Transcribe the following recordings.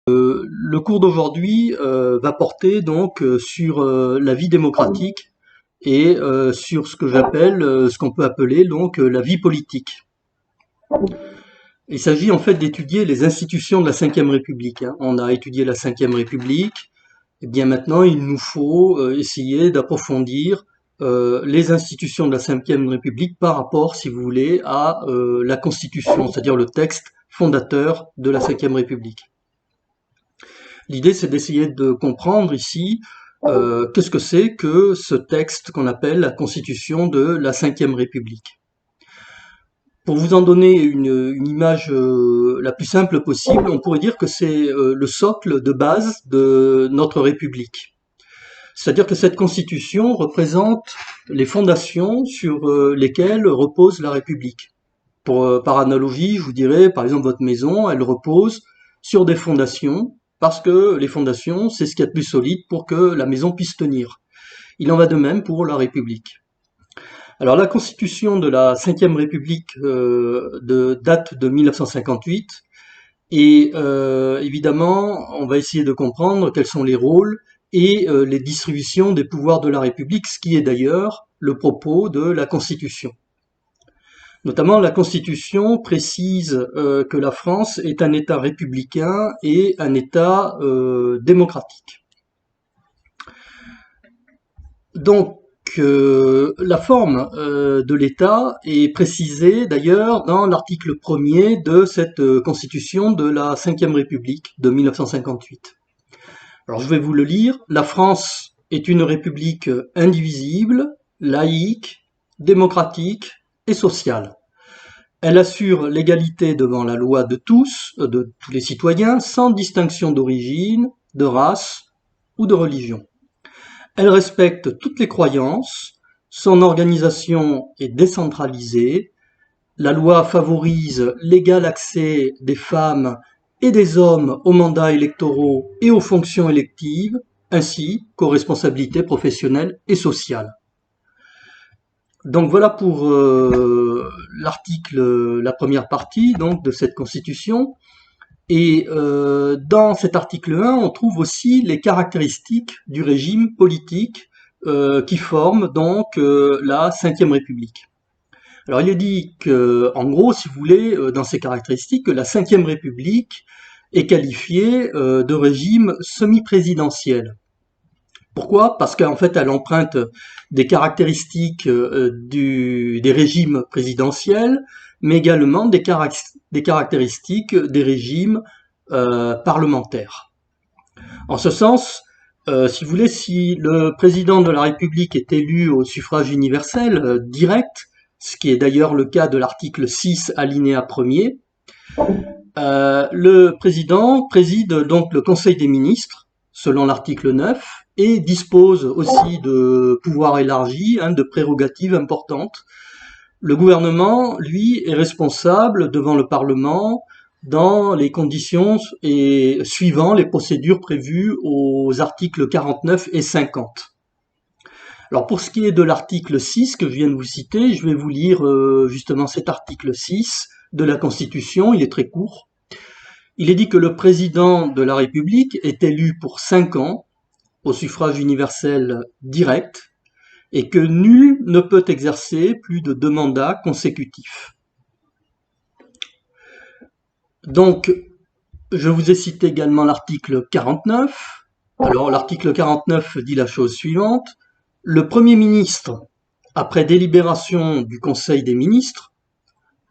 Le cours d'aujourd'hui va porter donc sur la vie démocratique et sur ce que j'appelle, ce qu'on peut appeler donc la vie politique. Il s'agit en fait d'étudier les institutions de la Ve République, hein. On a étudié la Ve République, et bien maintenant il nous faut essayer d'approfondir les institutions de la Ve République par rapport, si vous voulez, à la Constitution, c'est-à-dire le texte fondateur de la Ve République. L'idée, c'est d'essayer de comprendre ici qu'est-ce que c'est que ce texte qu'on appelle la Constitution de la Ve République. Pour vous en donner une image la plus simple possible, on pourrait dire que c'est le socle de base de notre République. C'est-à-dire que cette Constitution représente les fondations sur lesquelles repose la République. Par analogie, je vous dirais, par exemple, votre maison, elle repose sur des fondations, parce que les fondations, c'est ce qu'il y a de plus solide pour que la maison puisse tenir. Il en va de même pour la République. Alors la Constitution de la Ve République date de 1958, et évidemment, on va essayer de comprendre quels sont les rôles et les distributions des pouvoirs de la République, ce qui est d'ailleurs le propos de la Constitution. Notamment, la Constitution précise que la France est un État républicain et un État démocratique. Donc, la forme de l'État est précisée d'ailleurs dans l'article 1er de cette Constitution de la Ve République de 1958. Alors, je vais vous le lire. La France est une république indivisible, laïque, démocratique et sociale. Elle assure l'égalité devant la loi de tous les citoyens, sans distinction d'origine, de race ou de religion. Elle respecte toutes les croyances, son organisation est décentralisée, la loi favorise l'égal accès des femmes et des hommes aux mandats électoraux et aux fonctions électives, ainsi qu'aux responsabilités professionnelles et sociales. Donc voilà pour l'article, la première partie donc de cette Constitution. Et dans cet article 1, on trouve aussi les caractéristiques du régime politique qui forme donc la Ve République. Alors il est dit que, en gros, si vous voulez, dans ces caractéristiques, que la Ve République est qualifiée de régime semi-présidentiel. Pourquoi? Parce qu'en fait, elle emprunte des caractéristiques des régimes présidentiels, mais également des caractéristiques des régimes parlementaires. En ce sens, si vous voulez, si le président de la République est élu au suffrage universel direct, ce qui est d'ailleurs le cas de l'article 6 alinéa 1er, le président préside donc le Conseil des ministres, selon l'article 9, et dispose aussi de pouvoirs élargis, de prérogatives importantes. Le gouvernement, lui, est responsable devant le Parlement dans les conditions et suivant les procédures prévues aux articles 49 et 50. Alors pour ce qui est de l'article 6 que je viens de vous citer, je vais vous lire justement cet article 6 de la Constitution, il est très court. Il est dit que le président de la République est élu pour 5 ans au suffrage universel direct et que nul ne peut exercer plus de 2 mandats consécutifs. Donc, je vous ai cité également l'article 49. Alors, l'article 49 dit la chose suivante. Le Premier ministre, après délibération du Conseil des ministres,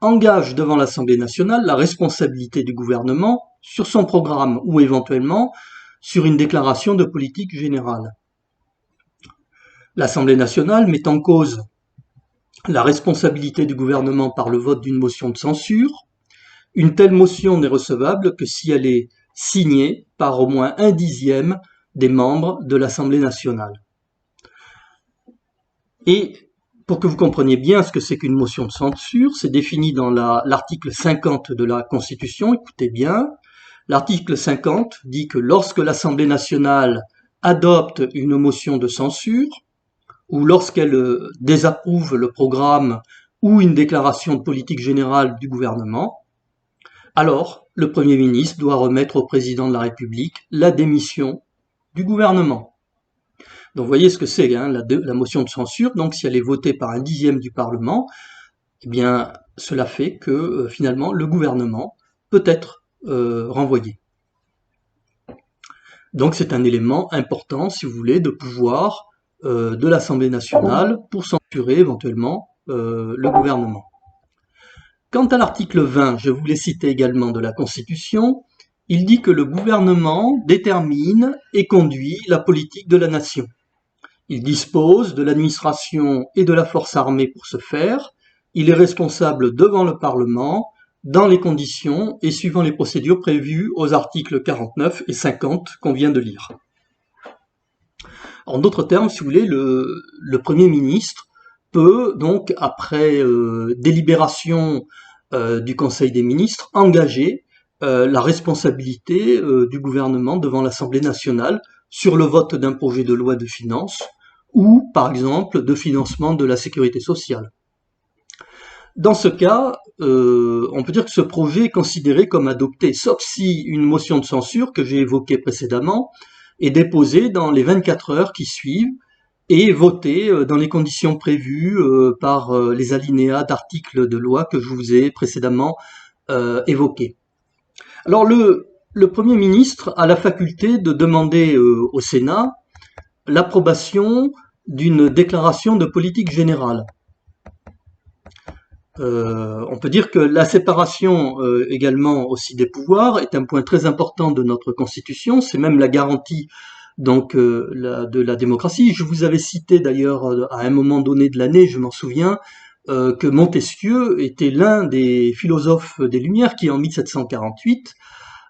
engage devant l'Assemblée nationale la responsabilité du gouvernement sur son programme ou éventuellement sur une déclaration de politique générale. L'Assemblée nationale met en cause la responsabilité du gouvernement par le vote d'une motion de censure. Une telle motion n'est recevable que si elle est signée par au moins 1/10 des membres de l'Assemblée nationale. Et pour que vous compreniez bien ce que c'est qu'une motion de censure, c'est défini dans l'article 50 de la Constitution. Écoutez bien, l'article 50 dit que lorsque l'Assemblée nationale adopte une motion de censure, ou lorsqu'elle désapprouve le programme ou une déclaration de politique générale du gouvernement, alors le Premier ministre doit remettre au président de la République la démission du gouvernement. Donc vous voyez ce que c'est, hein, la motion de censure. Donc si elle est votée par un dixième du Parlement, eh bien cela fait que finalement le gouvernement peut être renvoyé. Donc c'est un élément important, si vous voulez, de pouvoir de l'Assemblée nationale pour censurer éventuellement le gouvernement. Quant à l'article 20, je voulais citer également de la Constitution, il dit que le gouvernement détermine et conduit la politique de la nation. Il dispose de l'administration et de la force armée pour ce faire. Il est responsable devant le Parlement, dans les conditions et suivant les procédures prévues aux articles 49 et 50 qu'on vient de lire. En d'autres termes, si vous voulez, le Premier ministre peut donc, après délibération du Conseil des ministres, engager la responsabilité du gouvernement devant l'Assemblée nationale sur le vote d'un projet de loi de finances ou, par exemple, de financement de la sécurité sociale. Dans ce cas, on peut dire que ce projet est considéré comme adopté, sauf si une motion de censure que j'ai évoquée précédemment est déposée dans les 24 heures qui suivent et votée dans les conditions prévues par les alinéas d'articles de loi que je vous ai précédemment évoqués. Alors le Premier ministre a la faculté de demander au Sénat l'approbation d'une déclaration de politique générale. On peut dire que la séparation également aussi des pouvoirs est un point très important de notre Constitution, c'est même la garantie donc de la démocratie. Je vous avais cité d'ailleurs à un moment donné de l'année, je m'en souviens, que Montesquieu était l'un des philosophes des Lumières qui en 1748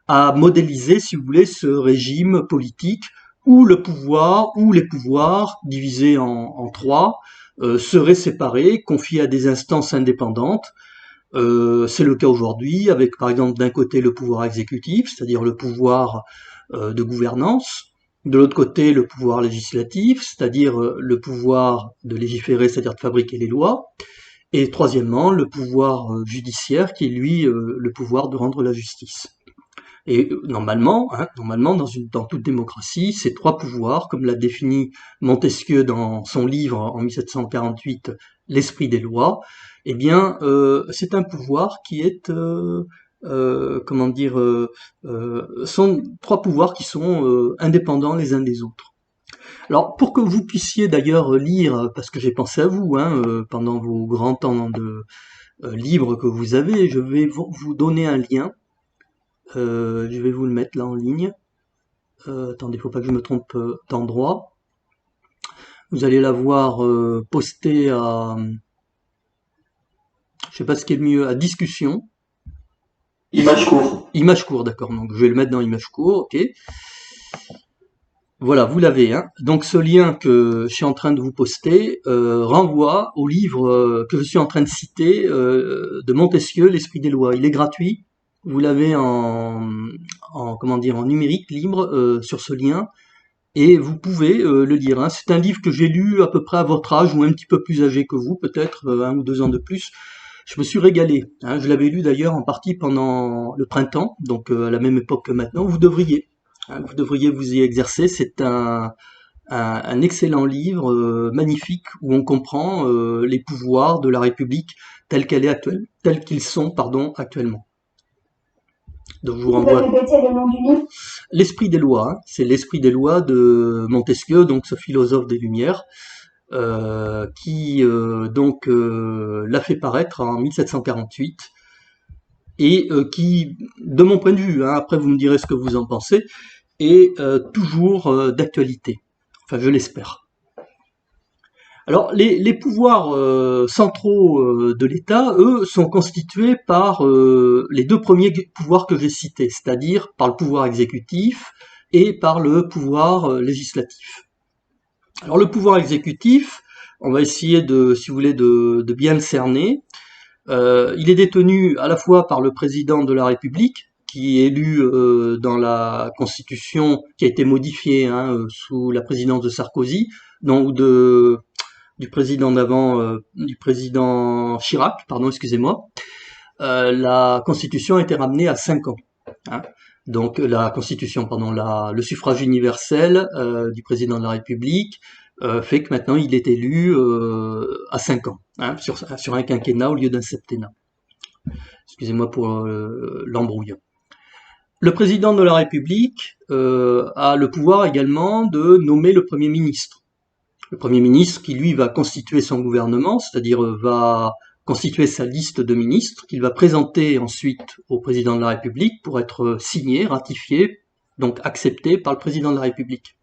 a modélisé, si vous voulez, ce régime politique où le pouvoir ou les pouvoirs divisés en trois seraient séparés, confiés à des instances indépendantes. C'est le cas aujourd'hui avec par exemple d'un côté le pouvoir exécutif, c'est-à-dire le pouvoir de gouvernance, de l'autre côté le pouvoir législatif, c'est-à-dire le pouvoir de légiférer, c'est-à-dire de fabriquer les lois, et troisièmement le pouvoir judiciaire qui est lui le pouvoir de rendre la justice. Et normalement, dans toute démocratie, ces trois pouvoirs, comme l'a défini Montesquieu dans son livre en 1748, L'esprit des lois, eh bien, c'est un pouvoir qui est, sont trois pouvoirs qui sont indépendants les uns des autres. Alors, pour que vous puissiez d'ailleurs lire, parce que j'ai pensé à vous, pendant vos grands temps de libre que vous avez, je vais vous donner un lien. Je vais vous le mettre là en ligne. Attendez, faut pas que je me trompe d'endroit. Vous allez la voir postée à, je sais pas ce qui est le mieux, à discussion. Image court. Image court, d'accord. Donc je vais le mettre dans image court, ok. Voilà, vous l'avez. Hein. Donc ce lien que je suis en train de vous poster renvoie au livre que je suis en train de citer de Montesquieu, L'esprit des lois. Il est gratuit. Vous l'avez en numérique libre sur ce lien et vous pouvez le lire. Hein. C'est un livre que j'ai lu à peu près à votre âge ou un petit peu plus âgé que vous, peut-être 1 ou 2 ans de plus. Je me suis régalé. Hein. Je l'avais lu d'ailleurs en partie pendant le printemps, donc à la même époque que maintenant. Vous devriez vous y exercer. C'est un excellent livre, magnifique, où on comprend les pouvoirs de la République tels qu'ils sont, actuellement. Donc je vous renvoie. Vous pouvez répéter le nom du livre? L'esprit des lois, hein. C'est l'esprit des lois de Montesquieu, donc ce philosophe des Lumières, qui l'a fait paraître en 1748 et qui, de mon point de vue, hein, après vous me direz ce que vous en pensez, est toujours d'actualité. Enfin, je l'espère. Alors, les pouvoirs centraux de l'État, eux, sont constitués par les deux premiers pouvoirs que j'ai cités, c'est-à-dire par le pouvoir exécutif et par le pouvoir législatif. Alors, le pouvoir exécutif, on va essayer de, si vous voulez, de bien le cerner. Il est détenu à la fois par le président de la République, qui est élu dans la Constitution qui a été modifiée sous la présidence de Sarkozy, du président d'avant, du président Chirac, pardon, excusez-moi. la Constitution a été ramenée à 5 ans. Hein. Donc la Constitution, pardon, le suffrage universel du président de la République fait que maintenant il est élu à 5 ans, hein, sur un quinquennat au lieu d'un septennat. Excusez-moi pour l'embrouille. Le président de la République a le pouvoir également de nommer le Premier ministre. Le Premier ministre qui, lui, va constituer son gouvernement, c'est-à-dire va constituer sa liste de ministres, qu'il va présenter ensuite au président de la République pour être signé, ratifié, donc accepté par le président de la République.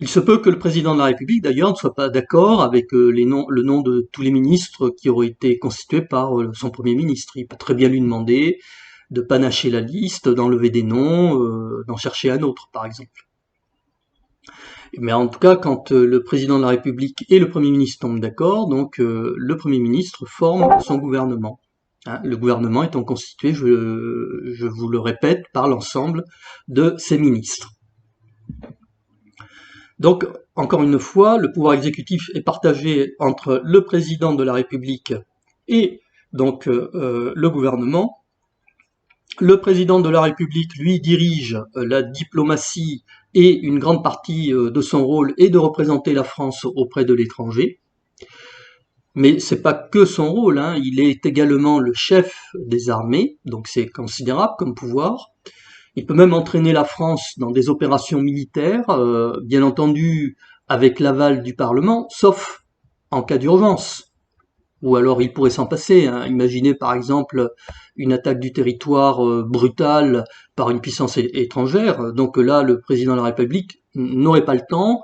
Il se peut que le président de la République, d'ailleurs, ne soit pas d'accord avec le nom de tous les ministres qui auraient été constitués par son Premier ministre. Il peut très bien lui demander de panacher la liste, d'enlever des noms, d'en chercher un autre, par exemple. Mais en tout cas, quand le président de la République et le Premier ministre tombent d'accord, donc le Premier ministre forme son gouvernement. Hein, le gouvernement étant constitué, je vous le répète, par l'ensemble de ses ministres. Donc, encore une fois, le pouvoir exécutif est partagé entre le président de la République et donc le gouvernement. Le président de la République, lui, dirige la diplomatie et une grande partie de son rôle est de représenter la France auprès de l'étranger. Mais c'est pas que son rôle, hein, il est également le chef des armées, donc c'est considérable comme pouvoir. Il peut même entraîner la France dans des opérations militaires, bien entendu avec l'aval du Parlement, sauf en cas d'urgence. Ou alors il pourrait s'en passer. Hein. Imaginez par exemple une attaque du territoire brutale par une puissance étrangère. Donc là, le président de la République n'aurait pas le temps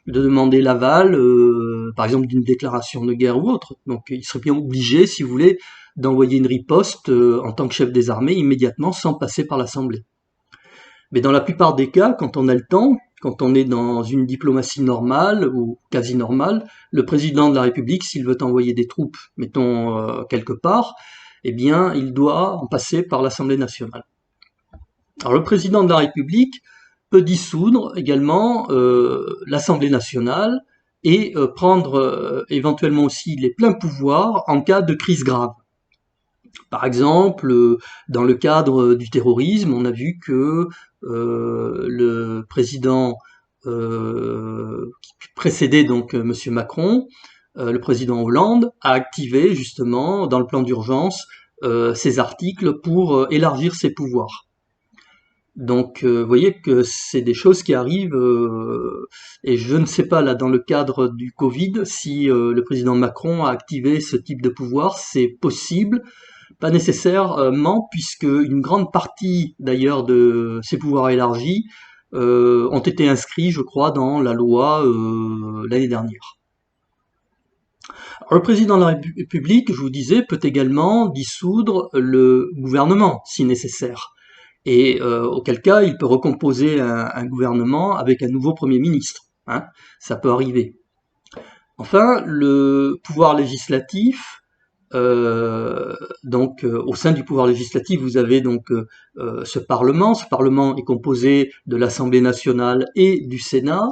de demander l'aval, par exemple d'une déclaration de guerre ou autre. Donc il serait bien obligé, si vous voulez, d'envoyer une riposte en tant que chef des armées immédiatement sans passer par l'Assemblée. Mais dans la plupart des cas, quand on a le temps, quand on est dans une diplomatie normale ou quasi normale, le président de la République, s'il veut envoyer des troupes, mettons quelque part, eh bien, il doit en passer par l'Assemblée nationale. Alors, le président de la République peut dissoudre également l'Assemblée nationale et prendre éventuellement aussi les pleins pouvoirs en cas de crise grave. Par exemple, dans le cadre du terrorisme, on a vu que le président qui précédait donc Monsieur Macron, le président Hollande, a activé justement dans le plan d'urgence ces articles pour élargir ses pouvoirs. Donc, vous voyez que c'est des choses qui arrivent, et je ne sais pas là dans le cadre du Covid si le président Macron a activé ce type de pouvoir, c'est possible. Pas nécessairement, puisque une grande partie d'ailleurs de ces pouvoirs élargis ont été inscrits, je crois, dans la loi l'année dernière. Alors, le président de la République, je vous disais, peut également dissoudre le gouvernement, si nécessaire. Et auquel cas, il peut recomposer un gouvernement avec un nouveau Premier ministre. Hein, ça peut arriver. Enfin, le pouvoir législatif, donc au sein du pouvoir législatif, vous avez donc ce Parlement. Ce Parlement est composé de l'Assemblée nationale et du Sénat.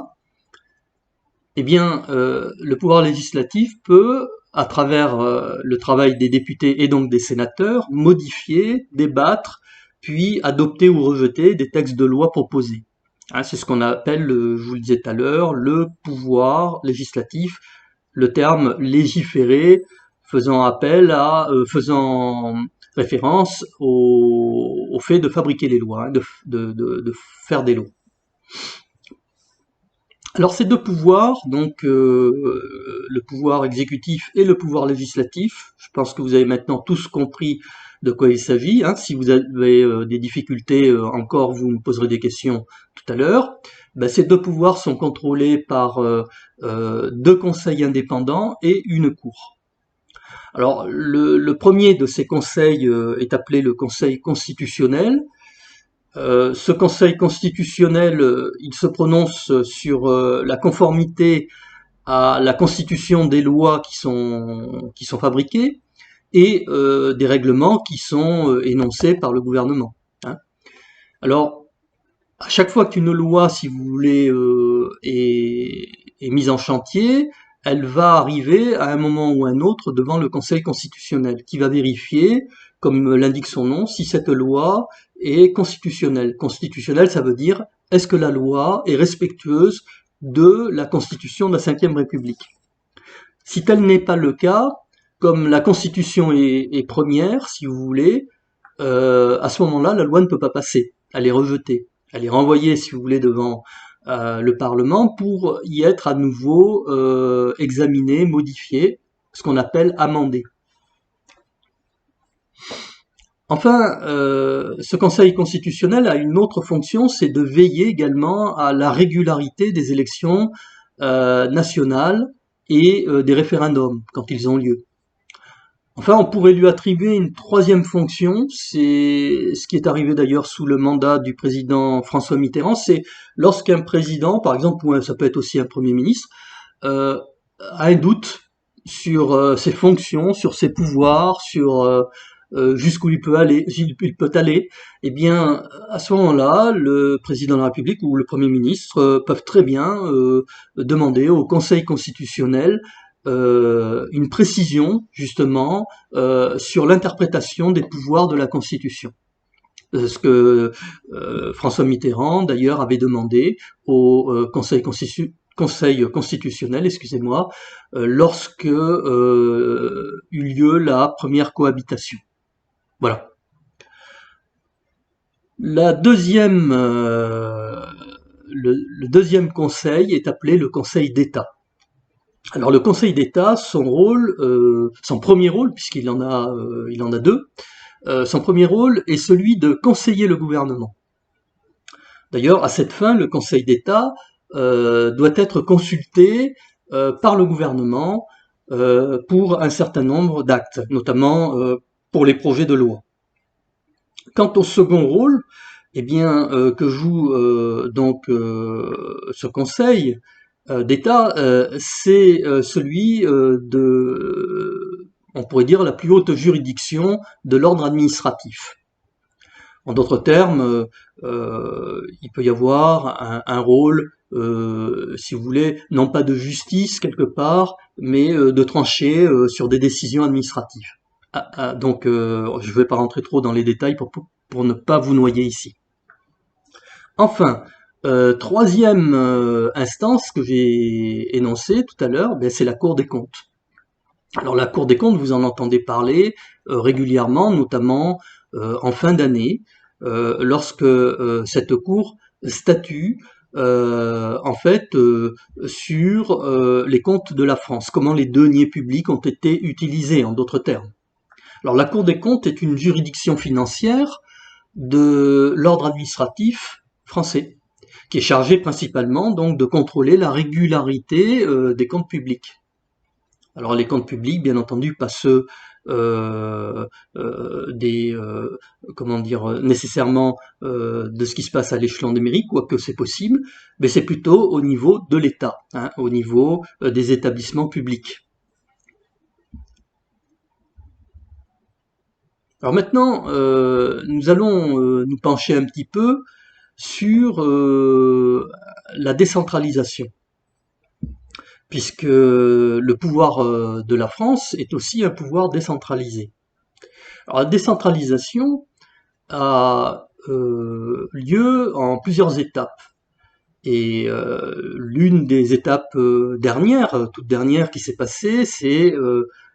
Eh bien, le pouvoir législatif peut, à travers le travail des députés et donc des sénateurs, modifier, débattre, puis adopter ou rejeter des textes de loi proposés. Hein, c'est ce qu'on appelle, je vous le disais tout à l'heure, le pouvoir législatif, le terme légiférer faisant référence au fait de fabriquer les lois, hein, de faire des lois. Alors ces deux pouvoirs, donc le pouvoir exécutif et le pouvoir législatif, je pense que vous avez maintenant tous compris de quoi il s'agit. Hein. Si vous avez des difficultés encore, vous me poserez des questions tout à l'heure. Ben, ces deux pouvoirs sont contrôlés par deux conseils indépendants et une cour. Alors le premier de ces conseils est appelé le Conseil constitutionnel. Ce Conseil constitutionnel, il se prononce sur la conformité à la constitution des lois qui sont fabriquées et des règlements qui sont énoncés par le gouvernement. Hein. Alors, à chaque fois qu'une loi, si vous voulez, est mise en chantier, elle va arriver à un moment ou un autre devant le Conseil constitutionnel, qui va vérifier comme l'indique son nom, si cette loi est constitutionnelle. Constitutionnelle, ça veut dire est-ce que la loi est respectueuse de la Constitution de la Ve République. Si tel n'est pas le cas, comme la Constitution est première, si vous voulez, à ce moment-là, la loi ne peut pas passer. Elle est rejetée. Elle est renvoyée, si vous voulez, devant le Parlement pour y être à nouveau examinée, modifiée, ce qu'on appelle amendée. Enfin, ce Conseil constitutionnel a une autre fonction, c'est de veiller également à la régularité des élections nationales et des référendums quand ils ont lieu. Enfin, on pourrait lui attribuer une troisième fonction, c'est ce qui est arrivé d'ailleurs sous le mandat du président François Mitterrand, c'est lorsqu'un président, par exemple, ou ça peut être aussi un premier ministre, a un doute sur ses fonctions, sur ses pouvoirs, sur jusqu'où il peut aller, eh bien, à ce moment-là, le président de la République ou le Premier ministre peuvent très bien demander au Conseil constitutionnel une précision, justement, sur l'interprétation des pouvoirs de la Constitution. Ce que François Mitterrand, d'ailleurs, avait demandé au Conseil constitutionnel, excusez-moi, lorsque eut lieu la première cohabitation. Voilà. La deuxième, le deuxième conseil est appelé le Conseil d'État. Alors le Conseil d'État, son rôle, son premier rôle, puisqu'il en a deux, son premier rôle est celui de conseiller le gouvernement. D'ailleurs, à cette fin, le Conseil d'État doit être consulté par le gouvernement pour un certain nombre d'actes, notamment pour les projets de loi. Quant au second rôle, eh bien, que joue donc ce Conseil d'État, c'est celui on pourrait dire, la plus haute juridiction de l'ordre administratif. En d'autres termes, il peut y avoir un rôle, si vous voulez, non pas de justice quelque part, mais de trancher sur des décisions administratives. Donc, je ne vais pas rentrer trop dans les détails pour ne pas vous noyer ici. Enfin, troisième instance que j'ai énoncée tout à l'heure, c'est la Cour des comptes. Alors la Cour des comptes, vous en entendez parler régulièrement, notamment en fin d'année, lorsque cette Cour statue en fait sur les comptes de la France, comment les deniers publics ont été utilisés, en d'autres termes. Alors la Cour des comptes est une juridiction financière de l'ordre administratif français, qui est chargée principalement donc de contrôler la régularité des comptes publics. Alors les comptes publics, bien entendu, pas ceux nécessairement de ce qui se passe à l'échelon des mairies, quoique c'est possible, mais c'est plutôt au niveau de l'État, au niveau des établissements publics. Alors maintenant, nous allons nous pencher un petit peu sur la décentralisation, puisque le pouvoir de la France est aussi un pouvoir décentralisé. Alors la décentralisation a lieu en plusieurs étapes. Et l'une des étapes toute dernière qui s'est passée, c'est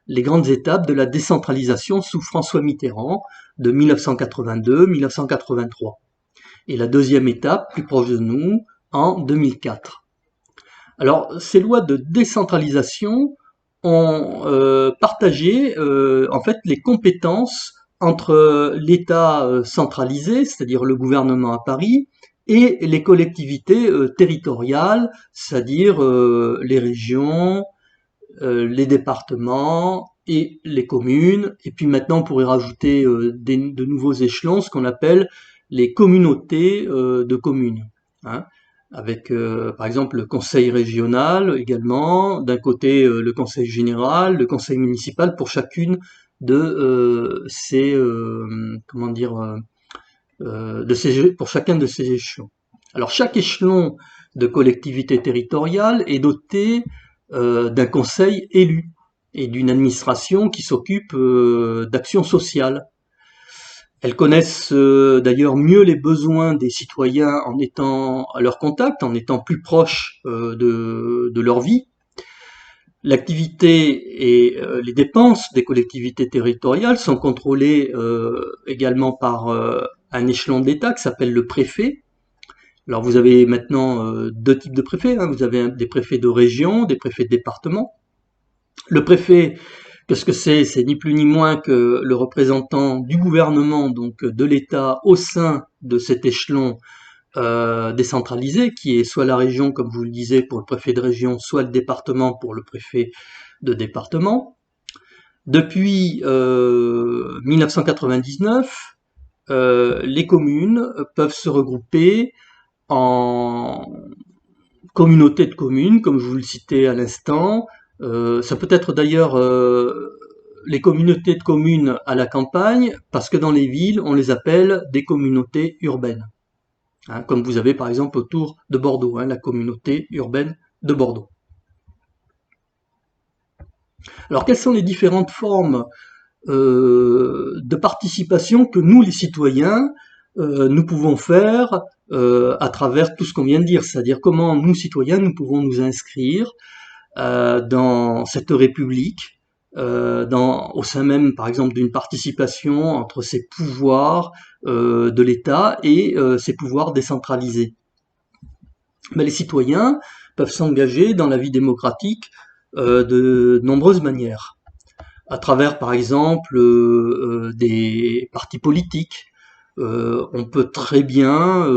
les grandes étapes de la décentralisation sous François Mitterrand de 1982-1983. Et la deuxième étape, plus proche de nous, en 2004. Alors, ces lois de décentralisation ont partagé en fait les compétences entre l'État centralisé, c'est-à-dire le gouvernement à Paris, et les collectivités territoriales, c'est-à-dire les régions, les départements et les communes. Et puis maintenant, on pourrait rajouter de nouveaux échelons, ce qu'on appelle les communautés de communes, avec par exemple le conseil régional également, d'un côté le conseil général, le conseil municipal pour chacune de pour chacun de ces échelons. Alors chaque échelon de collectivité territoriale est doté d'un conseil élu et d'une administration qui s'occupe d'actions sociales. Elles connaissent d'ailleurs mieux les besoins des citoyens en étant à leur contact, en étant plus proches de leur vie. L'activité et les dépenses des collectivités territoriales sont contrôlées également par un échelon de l'État qui s'appelle le préfet. Alors vous avez maintenant deux types de préfets, hein. Vous avez des préfets de région, des préfets de département. Le préfet, qu'est-ce que c'est? C'est ni plus ni moins que le représentant du gouvernement, donc de l'État, au sein de cet échelon décentralisé, qui est soit la région, comme je vous le disais, pour le préfet de région, soit le département pour le préfet de département. Depuis 1999, les communes peuvent se regrouper en communautés de communes, comme je vous le citais à l'instant. Ça peut être d'ailleurs les communautés de communes à la campagne, parce que dans les villes, on les appelle des communautés urbaines. Hein, comme vous avez par exemple autour de Bordeaux, hein, la communauté urbaine de Bordeaux. Alors quelles sont les différentes formes de participation que nous, les citoyens, nous pouvons faire à travers tout ce qu'on vient de dire, c'est-à-dire comment nous, citoyens, nous pouvons nous inscrire dans cette République, au sein même, par exemple, d'une participation entre ces pouvoirs de l'État et ces pouvoirs décentralisés. Mais les citoyens peuvent s'engager dans la vie démocratique de nombreuses manières, à travers, par exemple, des partis politiques. On peut très bien,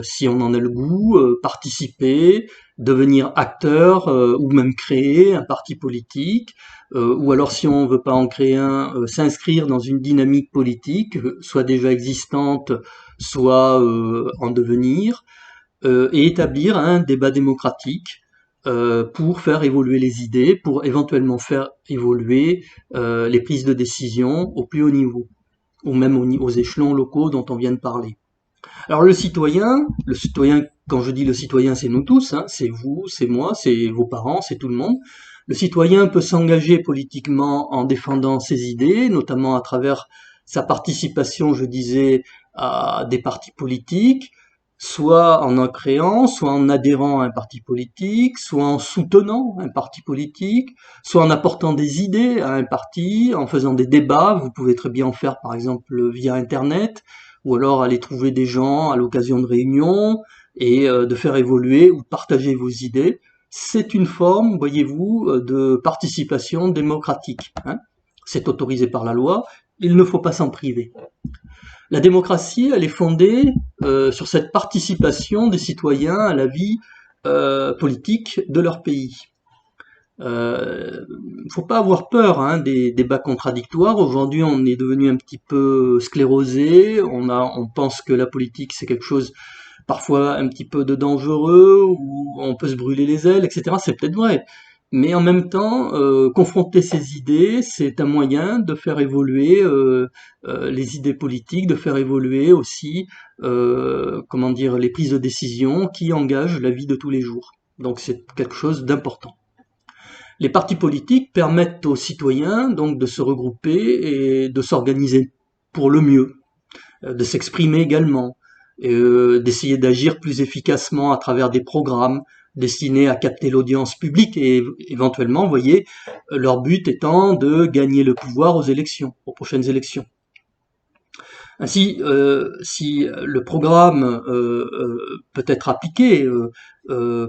si on en a le goût, participer, devenir acteur ou même créer un parti politique, ou alors si on veut pas en créer un, s'inscrire dans une dynamique politique, soit déjà existante, soit en devenir, et établir un débat démocratique pour faire évoluer les idées, pour éventuellement faire évoluer les prises de décision au plus haut niveau, ou même aux échelons locaux dont on vient de parler. Alors le citoyen, quand je dis le citoyen, c'est nous tous, hein, c'est vous, c'est moi, c'est vos parents, c'est tout le monde. Le citoyen peut s'engager politiquement en défendant ses idées, notamment à travers sa participation, je disais, à des partis politiques, soit en créant, soit en adhérant à un parti politique, soit en soutenant un parti politique, soit en apportant des idées à un parti, en faisant des débats. Vous pouvez très bien en faire, par exemple, via Internet, ou alors aller trouver des gens à l'occasion de réunions et de faire évoluer ou partager vos idées. C'est une forme, voyez-vous, de participation démocratique, hein. C'est autorisé par la loi, il ne faut pas s'en priver. La démocratie, elle est fondée sur cette participation des citoyens à la vie politique de leur pays. Faut pas avoir peur, hein, des débats contradictoires. Aujourd'hui, on est devenu un petit peu sclérosé. On pense que la politique c'est quelque chose parfois un petit peu de dangereux, où on peut se brûler les ailes, etc. C'est peut-être vrai. Mais en même temps, confronter ces idées, c'est un moyen de faire évoluer les idées politiques, de faire évoluer aussi, comment dire, les prises de décision qui engagent la vie de tous les jours. Donc c'est quelque chose d'important. Les partis politiques permettent aux citoyens donc de se regrouper et de s'organiser pour le mieux, de s'exprimer également, d'essayer d'agir plus efficacement à travers des programmes destinés à capter l'audience publique et éventuellement, vous voyez, leur but étant de gagner le pouvoir aux prochaines élections. Ainsi, si le programme peut être appliqué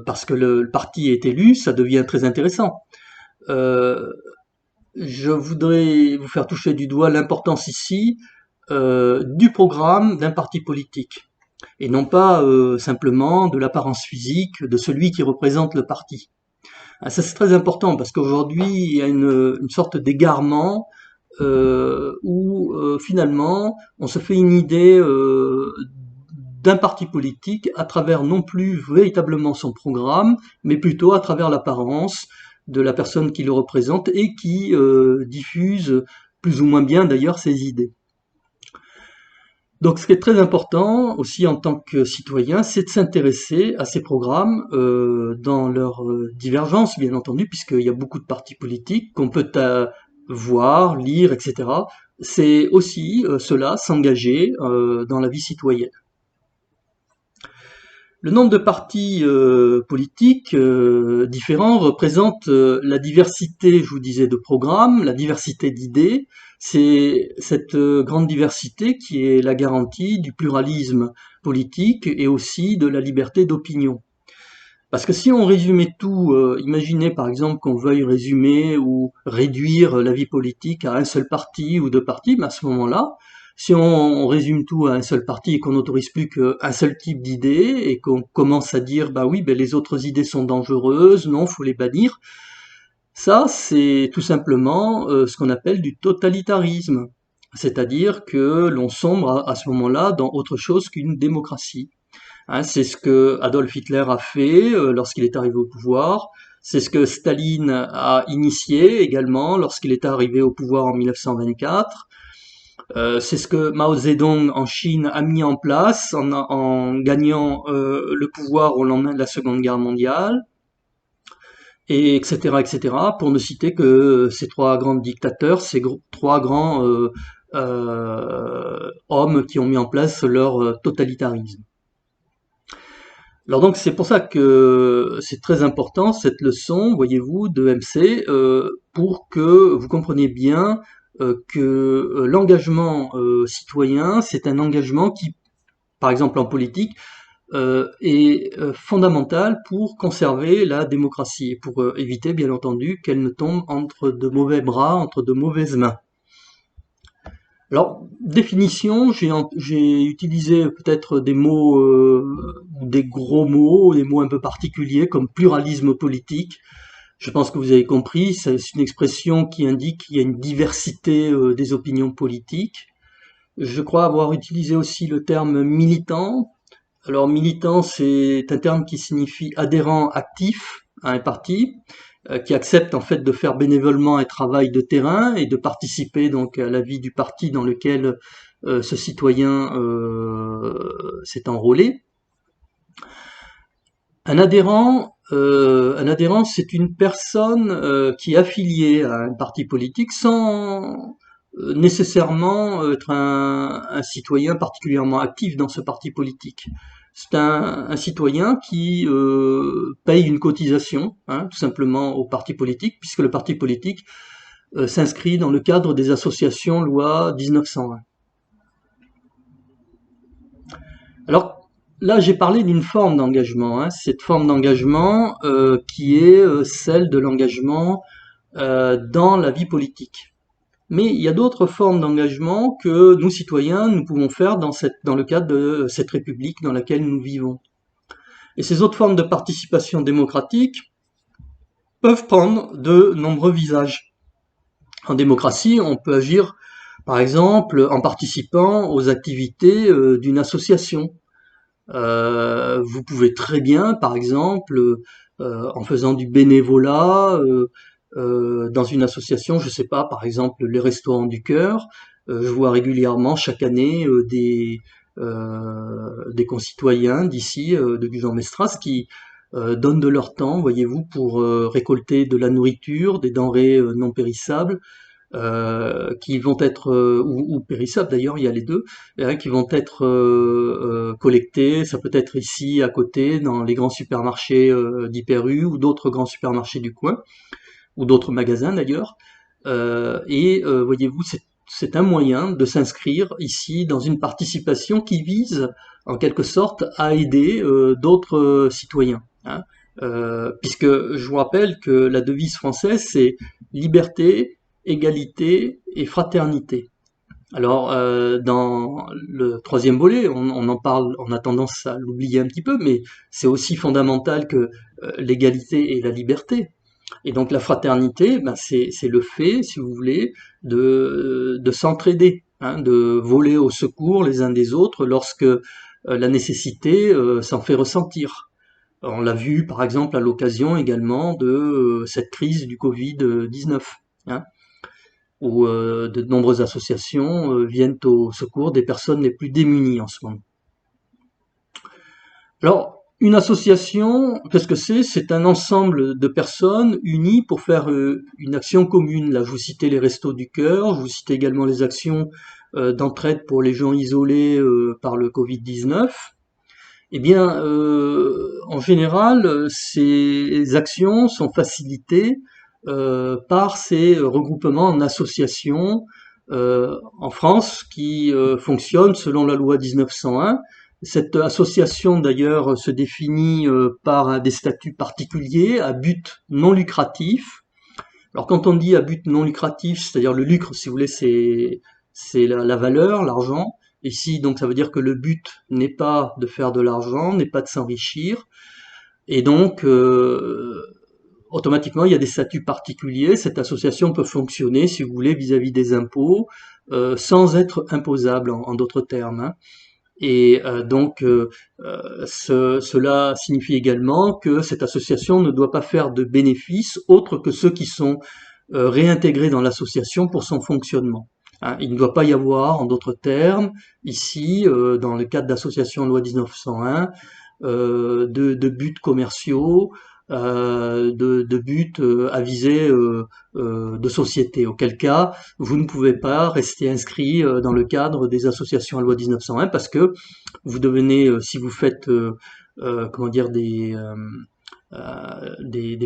parce que le parti est élu, ça devient très intéressant. Je voudrais vous faire toucher du doigt l'importance ici du programme d'un parti politique, et non pas simplement de l'apparence physique de celui qui représente le parti. Ça c'est très important parce qu'aujourd'hui il y a une sorte d'égarement où finalement on se fait une idée d'un parti politique à travers non plus véritablement son programme, mais plutôt à travers l'apparence de la personne qui le représente et qui diffuse plus ou moins bien d'ailleurs ses idées. Donc ce qui est très important aussi en tant que citoyen, c'est de s'intéresser à ces programmes dans leur divergence, bien entendu, puisqu'il y a beaucoup de partis politiques qu'on peut voir, lire, etc. c'est aussi cela, s'engager dans la vie citoyenne. Le nombre de partis politiques différents représente la diversité, je vous disais, de programmes, la diversité d'idées. C'est cette grande diversité qui est la garantie du pluralisme politique et aussi de la liberté d'opinion. Parce que si on résumait tout, imaginez par exemple qu'on veuille résumer ou réduire la vie politique à un seul parti ou deux partis, mais à ce moment-là, si on résume tout à un seul parti et qu'on n'autorise plus qu'un seul type d'idées et qu'on commence à dire bah oui, ben les autres idées sont dangereuses, non, faut les bannir, ça c'est tout simplement ce qu'on appelle du totalitarisme. C'est-à-dire que l'on sombre à ce moment-là dans autre chose qu'une démocratie. Hein, c'est ce que Adolf Hitler a fait lorsqu'il est arrivé au pouvoir. C'est ce que Staline a initié également lorsqu'il est arrivé au pouvoir en 1924. C'est ce que Mao Zedong en Chine a mis en place en gagnant le pouvoir au lendemain de la Seconde Guerre mondiale, et etc., etc., pour ne citer que ces trois grands dictateurs, trois grands hommes qui ont mis en place leur totalitarisme. Alors donc c'est pour ça que c'est très important cette leçon, voyez-vous, de MC, pour que vous compreniez bien que l'engagement citoyen, c'est un engagement qui, par exemple en politique, est fondamental pour conserver la démocratie et pour éviter, bien entendu, qu'elle ne tombe entre de mauvais bras, entre de mauvaises mains. Alors, définition, j'ai utilisé peut-être des mots, des gros mots, des mots un peu particuliers comme pluralisme politique. Je pense que vous avez compris, c'est une expression qui indique qu'il y a une diversité des opinions politiques. Je crois avoir utilisé aussi le terme militant. Alors, militant, c'est un terme qui signifie adhérent actif à un parti, qui accepte en fait de faire bénévolement un travail de terrain et de participer donc à la vie du parti dans lequel ce citoyen s'est enrôlé. Un adhérent, c'est une personne qui est affiliée à un parti politique sans nécessairement être un citoyen particulièrement actif dans ce parti politique. C'est un citoyen qui paye une cotisation, hein, tout simplement au parti politique, puisque le parti politique s'inscrit dans le cadre des associations loi 1901. Alors là, j'ai parlé d'une forme d'engagement, hein, cette forme d'engagement qui est celle de l'engagement dans la vie politique. Mais il y a d'autres formes d'engagement que nous, citoyens, nous pouvons faire dans le cadre de cette République dans laquelle nous vivons. Et ces autres formes de participation démocratique peuvent prendre de nombreux visages. En démocratie, on peut agir, par exemple, en participant aux activités d'une association. Vous pouvez très bien, par exemple, en faisant du bénévolat dans une association, je sais pas, par exemple les Restaurants du Cœur. Je vois régulièrement chaque année des concitoyens d'ici, de Gujan-Mestras, qui donnent de leur temps, voyez-vous, pour récolter de la nourriture, des denrées non périssables, qui vont être ou périssables d'ailleurs, il y a les deux, hein, qui vont être collectés. Ça peut être ici à côté dans les grands supermarchés d'Hyper U ou d'autres grands supermarchés du coin ou d'autres magasins d'ailleurs. Voyez-vous, c'est un moyen de s'inscrire ici dans une participation qui vise en quelque sorte à aider d'autres citoyens, hein. Puisque je vous rappelle que la devise française c'est liberté, égalité et fraternité. Alors, dans le troisième volet, on en parle, on a tendance à l'oublier un petit peu, mais c'est aussi fondamental que l'égalité et la liberté. Et donc la fraternité, ben c'est le fait, si vous voulez, de s'entraider, hein, de voler au secours les uns des autres lorsque la nécessité s'en fait ressentir. On l'a vu par exemple à l'occasion également de cette crise du Covid-19, hein, où de nombreuses associations viennent au secours des personnes les plus démunies en ce moment. Alors, Une association, qu'est-ce que c'est? C'est un ensemble de personnes unies pour faire une action commune. Là, je vous citais les Restos du Cœur, je vous citais également les actions d'entraide pour les gens isolés par le Covid-19. Eh bien, en général, ces actions sont facilitées par ces regroupements en associations en France qui fonctionnent selon la loi 1901. Cette association d'ailleurs se définit par des statuts particuliers à but non lucratif. Alors quand on dit à but non lucratif, c'est-à-dire le lucre, si vous voulez, c'est la valeur, l'argent. Ici, donc ça veut dire que le but n'est pas de faire de l'argent, n'est pas de s'enrichir, et donc automatiquement il y a des statuts particuliers. Cette association peut fonctionner, si vous voulez, vis-à-vis des impôts, sans être imposable, en d'autres termes, hein. Et cela signifie également que cette association ne doit pas faire de bénéfices autres que ceux qui sont réintégrés dans l'association pour son fonctionnement. Hein, il ne doit pas y avoir, en d'autres termes, ici, dans le cadre d'association loi 1901, de buts commerciaux, de buts à visée de société, auquel cas vous ne pouvez pas rester inscrit dans le cadre des associations à loi 1901 parce que vous devenez, si vous faites comment dire des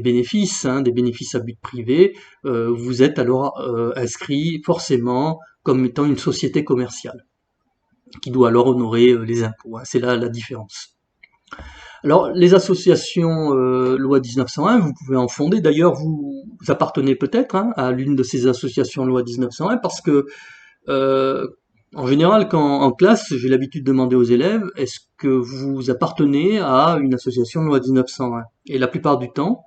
bénéfices, hein, des bénéfices à but privé, vous êtes alors inscrit forcément comme étant une société commerciale qui doit alors honorer les impôts, hein. C'est là la différence. Alors, les associations loi 1901, vous pouvez en fonder. D'ailleurs, vous appartenez peut-être hein, à l'une de ces associations loi 1901 parce que, euh, en général, quand en classe, j'ai l'habitude de demander aux élèves, est-ce que vous appartenez à une association loi 1901? Et la plupart du temps,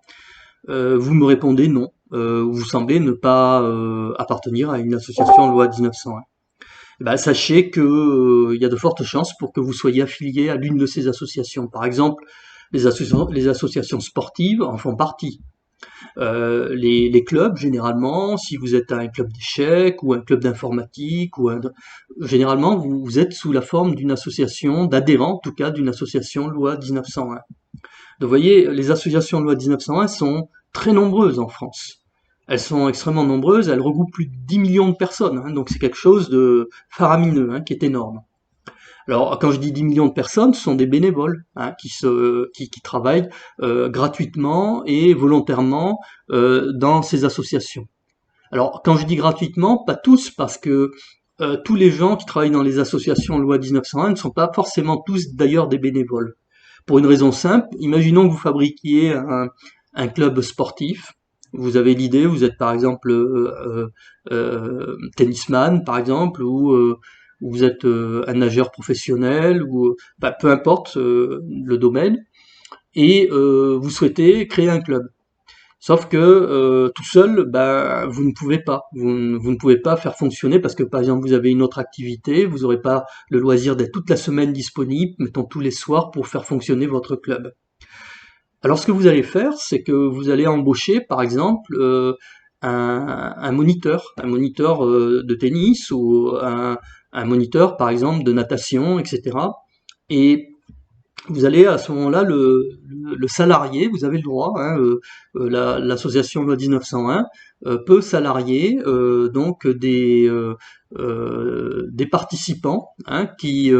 vous me répondez non. Vous semblez ne pas appartenir à une association loi 1901. Bah, sachez que il y a de fortes chances pour que vous soyez affilié à l'une de ces associations. Par exemple, les associations sportives en font partie. Les clubs, généralement, si vous êtes un club d'échecs ou un club d'informatique, généralement vous êtes sous la forme d'une association, d'adhérents en tout cas, d'une association loi 1901. Donc vous voyez, les associations loi 1901 sont très nombreuses en France. Elles sont extrêmement nombreuses, elles regroupent plus de 10 millions de personnes, hein, donc c'est quelque chose de faramineux, hein, qui est énorme. Alors quand je dis 10 millions de personnes, ce sont des bénévoles hein, qui travaillent gratuitement et volontairement dans ces associations. Alors quand je dis gratuitement, pas tous, parce que tous les gens qui travaillent dans les associations loi 1901 ne sont pas forcément tous d'ailleurs des bénévoles. Pour une raison simple, imaginons que vous fabriquiez un club sportif. Vous avez l'idée, vous êtes par exemple tennisman par exemple, ou vous êtes un nageur professionnel, ou bah, peu importe le domaine, et vous souhaitez créer un club. Sauf que tout seul, bah, vous ne pouvez pas. Vous ne pouvez pas faire fonctionner parce que par exemple vous avez une autre activité, vous n'aurez pas le loisir d'être toute la semaine disponible, mettons tous les soirs pour faire fonctionner votre club. Alors ce que vous allez faire, c'est que vous allez embaucher par exemple un moniteur de tennis ou un moniteur par exemple de natation, etc. Et vous allez à ce moment-là le salarié, vous avez le droit, hein, l'association loi 1901 peut salarier donc des participants hein, qui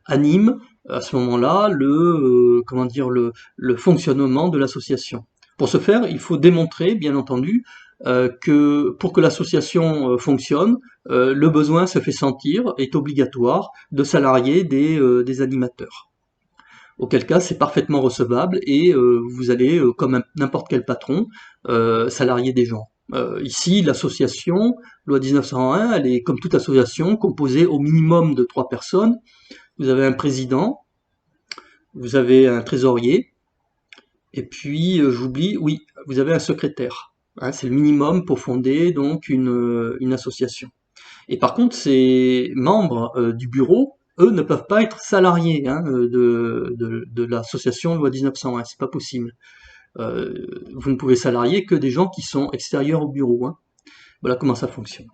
animent à ce moment-là comment dire le fonctionnement de l'association. Pour ce faire, il faut démontrer, bien entendu, que pour que l'association fonctionne, le besoin se fait sentir, est obligatoire de salarier des animateurs. Auquel cas c'est parfaitement recevable et vous allez, comme n'importe quel patron, salarier des gens. Ici, l'association, loi 1901, elle est comme toute association composée au minimum de 3 personnes. Vous avez un président, vous avez un trésorier, et puis j'oublie, oui, vous avez un secrétaire. Hein, c'est le minimum pour fonder donc une association. Et par contre, ces membres du bureau, eux, ne peuvent pas être salariés hein, de l'association loi 1901, c'est pas possible. Vous ne pouvez salarier que des gens qui sont extérieurs au bureau. Hein. Voilà comment ça fonctionne.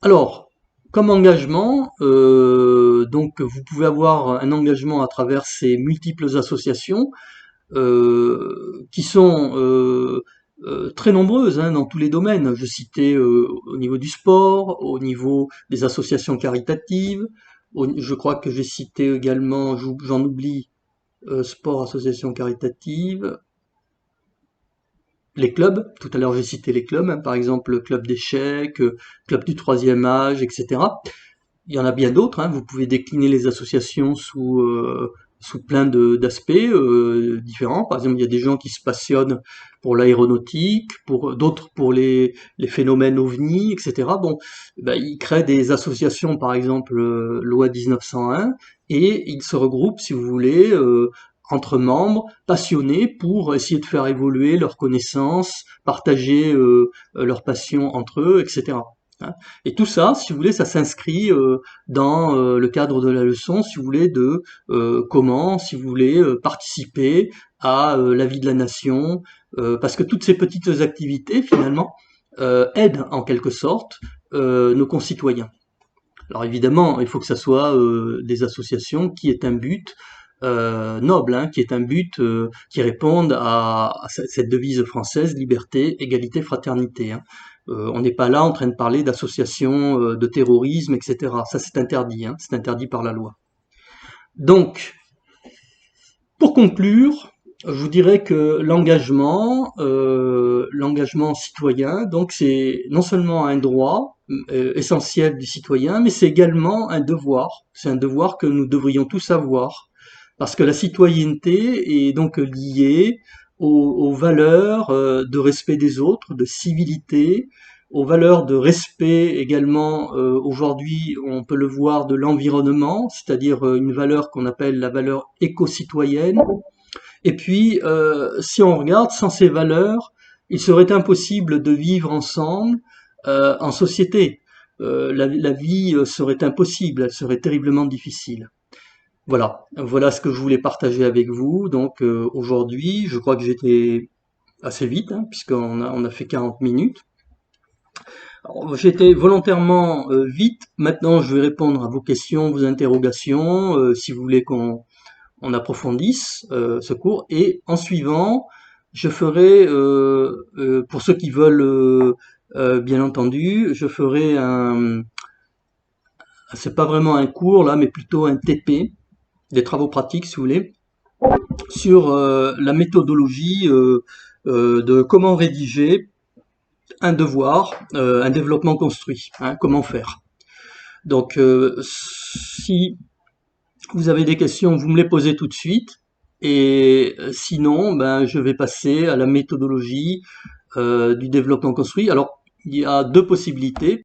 Alors, Comme engagement, donc vous pouvez avoir un engagement à travers ces multiples associations qui sont très nombreuses hein, dans tous les domaines. Je citais au niveau du sport, au niveau des associations caritatives, je crois que j'ai cité également, j'en oublie, sport, association caritative, les clubs. Tout à l'heure j'ai cité les clubs, hein, par exemple le club d'échecs, club du troisième âge, etc. Il y en a bien d'autres, hein. Vous pouvez décliner les associations sous plein d'aspects différents. Par exemple, il y a des gens qui se passionnent pour l'aéronautique, pour d'autres pour les phénomènes ovnis, etc. Bon, ben, ils créent des associations, par exemple, loi 1901, et ils se regroupent, si vous voulez, entre membres passionnés pour essayer de faire évoluer leurs connaissances, partager leurs passions entre eux, etc. Hein. Et tout ça, si vous voulez, ça s'inscrit dans le cadre de la leçon, si vous voulez, de comment, si vous voulez, participer à la vie de la nation, parce que toutes ces petites activités, finalement, aident en quelque sorte nos concitoyens. Alors évidemment, il faut que ça soit des associations qui aient un but noble, hein, qui aient un but qui réponde à cette devise française, liberté, égalité, fraternité. Hein. On n'est pas là en train de parler d'associations de terrorisme, etc. Ça c'est interdit, hein, c'est interdit par la loi. Donc, pour conclure, je vous dirais que l'engagement citoyen, donc c'est non seulement un droit essentiel du citoyen, mais c'est également un devoir. C'est un devoir que nous devrions tous avoir, parce que la citoyenneté est donc liée aux valeurs de respect des autres, de civilité, aux valeurs de respect également. Aujourd'hui, on peut le voir de l'environnement, c'est-à-dire une valeur qu'on appelle la valeur éco-citoyenne. Et puis, si on regarde, sans ces valeurs, il serait impossible de vivre ensemble en société. La vie serait impossible, elle serait terriblement difficile. Voilà ce que je voulais partager avec vous. Donc aujourd'hui, je crois que j'étais assez vite, hein, on a fait 40 minutes. Alors, j'étais volontairement vite. Maintenant, je vais répondre à vos questions, vos interrogations, si vous voulez qu'on approfondisse ce cours. Et en suivant, je ferai, pour ceux qui veulent, bien entendu, je ferai c'est pas vraiment un cours là, mais plutôt un TP, des travaux pratiques, si vous voulez, sur la méthodologie de comment rédiger un devoir, un développement construit, hein, comment faire. Donc, si vous avez des questions, vous me les posez tout de suite. Et sinon, ben, je vais passer à la méthodologie du développement construit. Alors, il y a deux possibilités.